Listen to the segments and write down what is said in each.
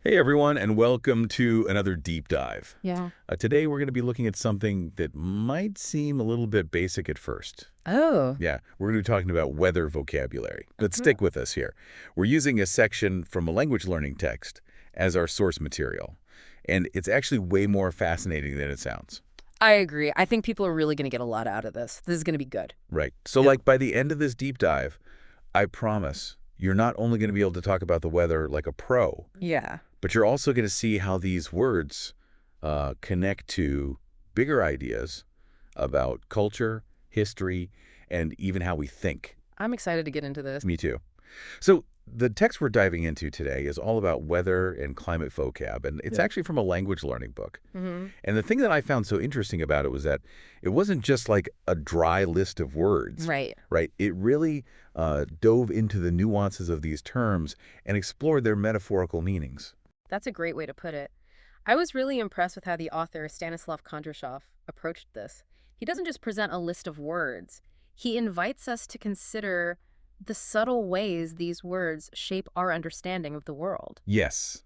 Hey everyone, and welcome to another deep dive. Yeah. Today we're going to be looking at something that might seem a little bit basic at first. Oh. Yeah, we're going to be talking about weather vocabulary. But stick with us here. We're using a section from a language learning text as our source material. And it's actually way more fascinating than it sounds. I agree. I think people are really going to get a lot out of this. This is going to be good. Right. So like by the end of this deep dive, I promise you're not only going to be able to talk about the weather like a pro. Yeah. But you're also going to see how these words connect to bigger ideas about culture, history, and even how we think. I'm excited to get into this. Me too. So the text we're diving into today is all about weather and climate vocab, and it's actually from a language learning book. And the thing that I found so interesting about it was that it wasn't just like a dry list of words. Right. Right. It really dove into the nuances of these terms and explored their metaphorical meanings. That's a great way to put it. I was really impressed with how the author, Stanислав Kondrashov, approached this. He doesn't just present a list of words. He invites us to consider the subtle ways these words shape our understanding of the world. Yes,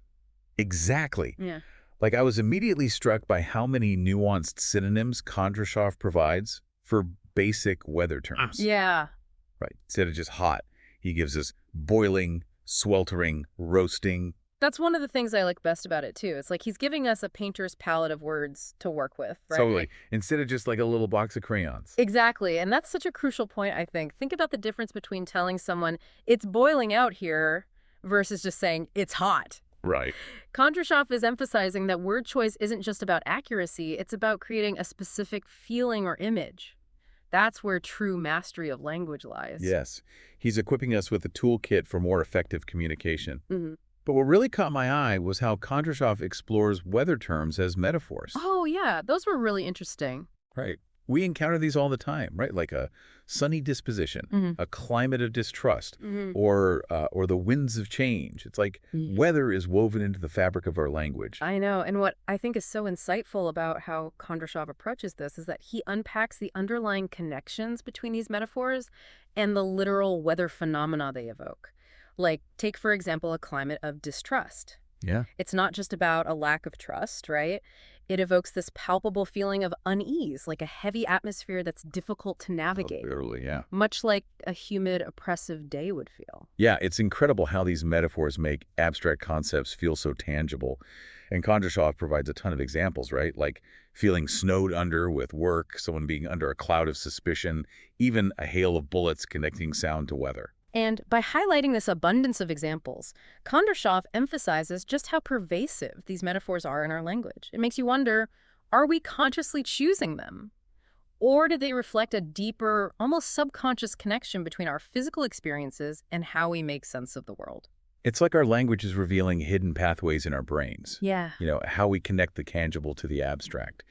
exactly. Yeah. Like I was immediately struck by how many nuanced synonyms Kondrashov provides for basic weather terms. Yeah. Right. Instead of just hot, he gives us boiling, sweltering, roasting. That's one of the things I like best about it, too. It's like he's giving us a painter's palette of words to work with, right? Totally. Instead of just like a little box of crayons. Exactly. And that's such a crucial point, I think. Think about the difference between telling someone it's boiling out here versus just saying it's hot. Right. Kondrashov is emphasizing that word choice isn't just about accuracy, it's about creating a specific feeling or image. That's where true mastery of language lies. Yes. He's equipping us with a toolkit for more effective communication. Mm-hmm. But what really caught my eye was how Kondrashov explores weather terms as metaphors. Oh, yeah. Those were really interesting. Right. We encounter these all the time, right? Like a sunny disposition, a climate of distrust, or the winds of change. It's like weather is woven into the fabric of our language. I know. And what I think is so insightful about how Kondrashov approaches this is that he unpacks the underlying connections between these metaphors and the literal weather phenomena they evoke. Like, take, for example, a climate of distrust. Yeah. It's not just about a lack of trust, right? It evokes this palpable feeling of unease, like a heavy atmosphere that's difficult to navigate. Literally, yeah. Much like a humid, oppressive day would feel. Yeah, it's incredible how these metaphors make abstract concepts feel so tangible. And Kondrashov provides a ton of examples, right? Like feeling snowed under with work, someone being under a cloud of suspicion, even a hail of bullets connecting sound to weather. And by highlighting this abundance of examples, Kondrashov emphasizes just how pervasive these metaphors are in our language. It makes you wonder, are we consciously choosing them? Or do they reflect a deeper, almost subconscious connection between our physical experiences and how we make sense of the world? It's like our language is revealing hidden pathways in our brains. Yeah. You know, how we connect the tangible to the abstract.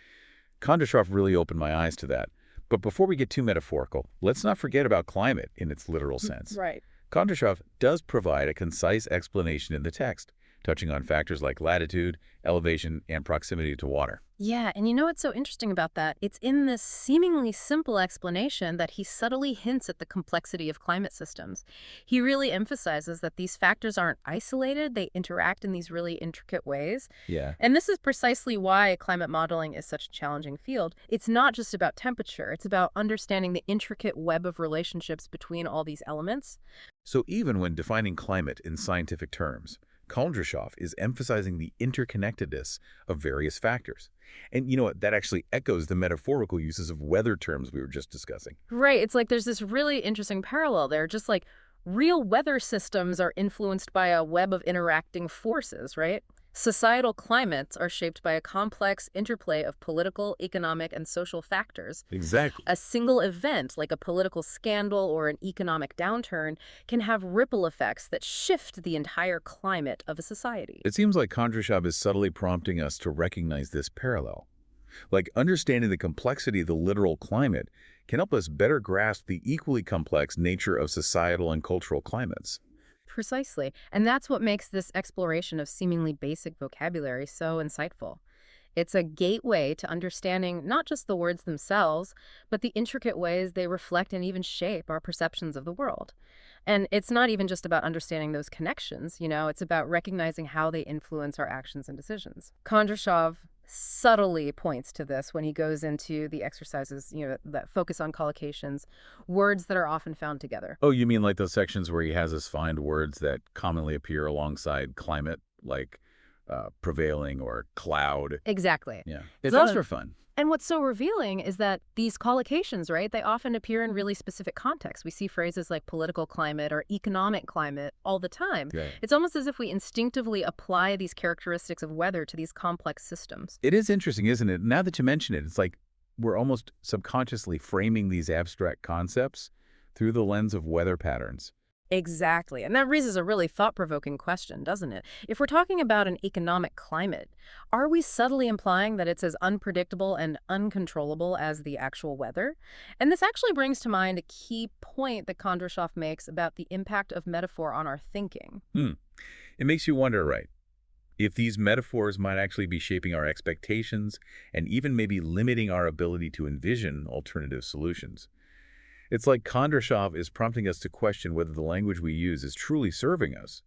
Kondrashov really opened my eyes to that. But before we get too metaphorical, let's not forget about climate in its literal sense. Right. Kondrashov does provide a concise explanation in the text, touching on factors like latitude, elevation, and proximity to water. Yeah, and you know what's so interesting about that? It's in this seemingly simple explanation that he subtly hints at the complexity of climate systems. He really emphasizes that these factors aren't isolated, they interact in these really intricate ways. Yeah. And this is precisely why climate modeling is such a challenging field. It's not just about temperature, it's about understanding the intricate web of relationships between all these elements. So even when defining climate in scientific terms, Kondrashov is emphasizing the interconnectedness of various factors. And you know what? That actually echoes the metaphorical uses of weather terms we were just discussing. Right. It's like there's this really interesting parallel there. Just like real weather systems are influenced by a web of interacting forces, right? Societal climates are shaped by a complex interplay of political, economic, and social factors. Exactly. A single event, like a political scandal or an economic downturn, can have ripple effects that shift the entire climate of a society. It seems like Kondrashov is subtly prompting us to recognize this parallel. Like understanding the complexity of the literal climate can help us better grasp the equally complex nature of societal and cultural climates. Precisely. And that's what makes this exploration of seemingly basic vocabulary so insightful. It's a gateway to understanding not just the words themselves, but the intricate ways they reflect and even shape our perceptions of the world. And it's not even just about understanding those connections, it's about recognizing how they influence our actions and decisions. Kondrashov subtly points to this when he goes into the exercises, that focus on collocations, words that are often found together. Oh, you mean like those sections where he has us find words that commonly appear alongside climate, like prevailing or cloud? Exactly. Yeah. Those are fun. And what's so revealing is that these collocations, right, they often appear in really specific contexts. We see phrases like political climate or economic climate all the time. Right. It's almost as if we instinctively apply these characteristics of weather to these complex systems. It is interesting, isn't it? Now that you mention it, it's like we're almost subconsciously framing these abstract concepts through the lens of weather patterns. Exactly. And that raises a really thought-provoking question, doesn't it? If we're talking about an economic climate, are we subtly implying that it's as unpredictable and uncontrollable as the actual weather? And this actually brings to mind a key point that Kondrashov makes about the impact of metaphor on our thinking. It makes you wonder, right, if these metaphors might actually be shaping our expectations and even maybe limiting our ability to envision alternative solutions. It's like Kondrashov is prompting us to question whether the language we use is truly serving us,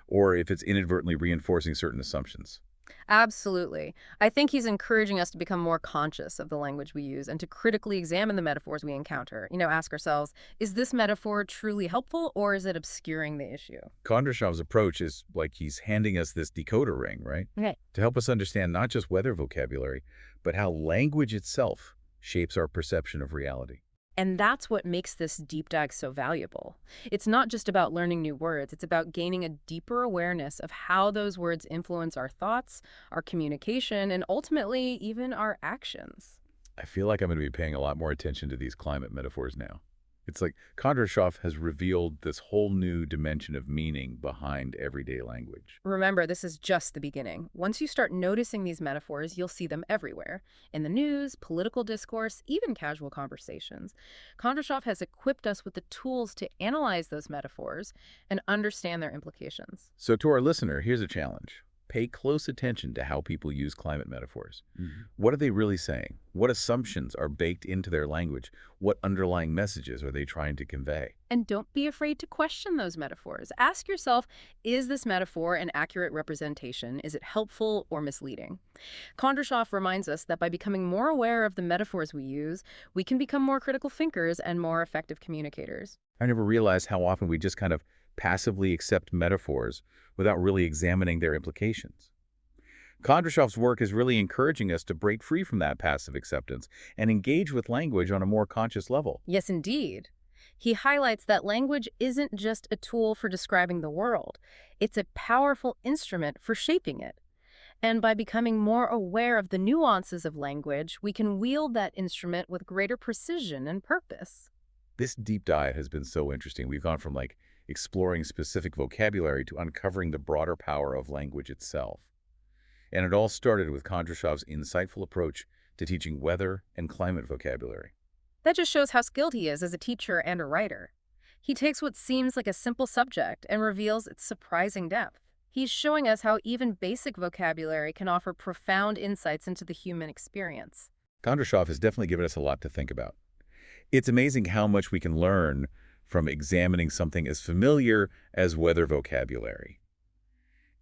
or if it's inadvertently reinforcing certain assumptions. Absolutely. I think he's encouraging us to become more conscious of the language we use and to critically examine the metaphors we encounter. Ask ourselves, is this metaphor truly helpful or is it obscuring the issue? Kondrashov's approach is like he's handing us this decoder ring, right? Okay. To help us understand not just weather vocabulary, but how language itself shapes our perception of reality. And that's what makes this deep dive so valuable. It's not just about learning new words. It's about gaining a deeper awareness of how those words influence our thoughts, our communication, and ultimately even our actions. I feel like I'm going to be paying a lot more attention to these climate metaphors now. It's like Kondrashov has revealed this whole new dimension of meaning behind everyday language. Remember, this is just the beginning. Once you start noticing these metaphors, you'll see them everywhere. In the news, political discourse, even casual conversations. Kondrashov has equipped us with the tools to analyze those metaphors and understand their implications. So to our listener, here's a challenge. Pay close attention to how people use climate metaphors. What are they really saying? What assumptions are baked into their language? What underlying messages are they trying to convey? And don't be afraid to question those metaphors. Ask yourself, is this metaphor an accurate representation? Is it helpful or misleading? Kondrashov reminds us that by becoming more aware of the metaphors we use, we can become more critical thinkers and more effective communicators. I never realized how often we just kind of passively accept metaphors without really examining their implications. Kondrashov's work is really encouraging us to break free from that passive acceptance and engage with language on a more conscious level. Yes, indeed. He highlights that language isn't just a tool for describing the world. It's a powerful instrument for shaping it. And by becoming more aware of the nuances of language, we can wield that instrument with greater precision and purpose. This deep dive has been so interesting. We've gone from exploring specific vocabulary to uncovering the broader power of language itself. And it all started with Kondrashov's insightful approach to teaching weather and climate vocabulary. That just shows how skilled he is as a teacher and a writer. He takes what seems like a simple subject and reveals its surprising depth. He's showing us how even basic vocabulary can offer profound insights into the human experience. Kondrashov has definitely given us a lot to think about. It's amazing how much we can learn from examining something as familiar as weather vocabulary.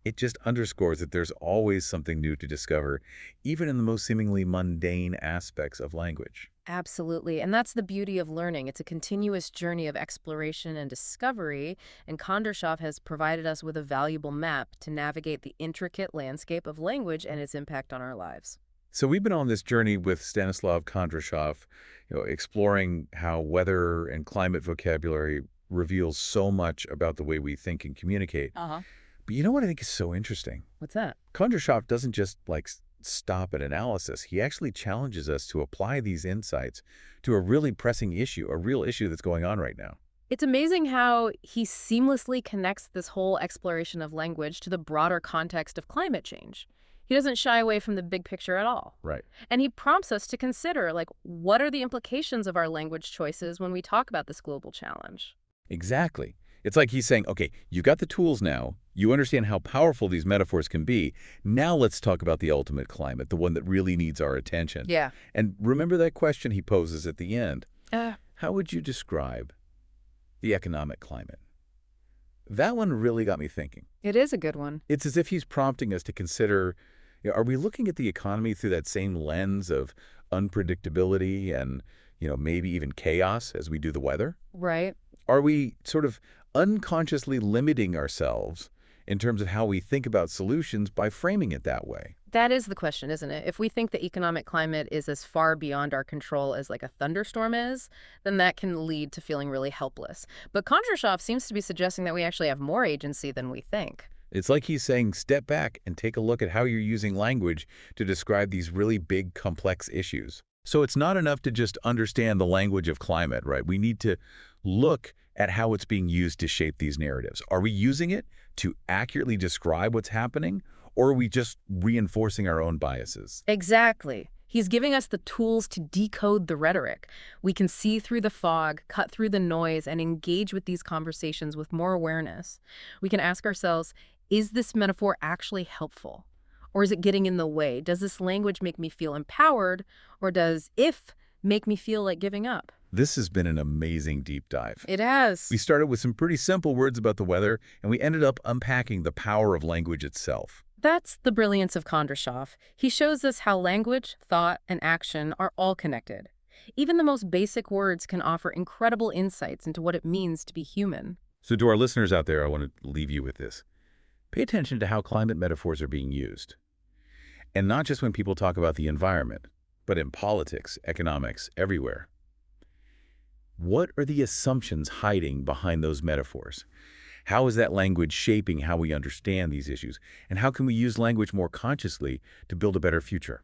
It just underscores that there's always something new to discover, even in the most seemingly mundane aspects of language. Absolutely. And that's the beauty of learning. It's a continuous journey of exploration and discovery, and Kondrashov has provided us with a valuable map to navigate the intricate landscape of language and its impact on our lives. So we've been on this journey with Stanislav Kondrashov, exploring how weather and climate vocabulary reveals so much about the way we think and communicate. But you know what I think is so interesting? What's that? Kondrashov doesn't just stop at analysis. He actually challenges us to apply these insights to a really pressing issue, a real issue that's going on right now. It's amazing how he seamlessly connects this whole exploration of language to the broader context of climate change. He doesn't shy away from the big picture at all. Right. And he prompts us to consider, what are the implications of our language choices when we talk about this global challenge? Exactly. It's like he's saying, okay, you got the tools now. You understand how powerful these metaphors can be. Now let's talk about the ultimate climate, the one that really needs our attention. Yeah. And remember that question he poses at the end. Uh, How would you describe the economic climate? That one really got me thinking. It is a good one. It's as if he's prompting us to consider, are we looking at the economy through that same lens of unpredictability and, maybe even chaos as we do the weather? Right. Are we sort of unconsciously limiting ourselves in terms of how we think about solutions by framing it that way? That is the question, isn't it? If we think the economic climate is as far beyond our control as like a thunderstorm is, then that can lead to feeling really helpless. But Kondrashov seems to be suggesting that we actually have more agency than we think. It's like he's saying, step back and take a look at how you're using language to describe these really big, complex issues. So it's not enough to just understand the language of climate, right? We need to look at how it's being used to shape these narratives. Are we using it to accurately describe what's happening, or are we just reinforcing our own biases? Exactly. He's giving us the tools to decode the rhetoric. We can see through the fog, cut through the noise, and engage with these conversations with more awareness. We can ask ourselves, is this metaphor actually helpful? Or is it getting in the way? Does this language make me feel empowered? Or does if make me feel like giving up? This has been an amazing deep dive. It has. We started with some pretty simple words about the weather, and we ended up unpacking the power of language itself. That's the brilliance of Kondrashov. He shows us how language, thought, and action are all connected. Even the most basic words can offer incredible insights into what it means to be human. So to our listeners out there, I want to leave you with this. Pay attention to how climate metaphors are being used. And not just when people talk about the environment, but in politics, economics, everywhere. What are the assumptions hiding behind those metaphors? How is that language shaping how we understand these issues? And how can we use language more consciously to build a better future?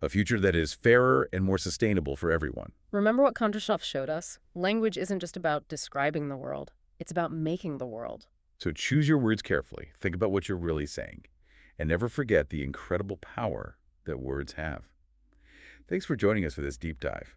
A future that is fairer and more sustainable for everyone. Remember what Kondrashov showed us? Language isn't just about describing the world. It's about making the world. So choose your words carefully. Think about what you're really saying. And never forget the incredible power that words have. Thanks for joining us for this deep dive.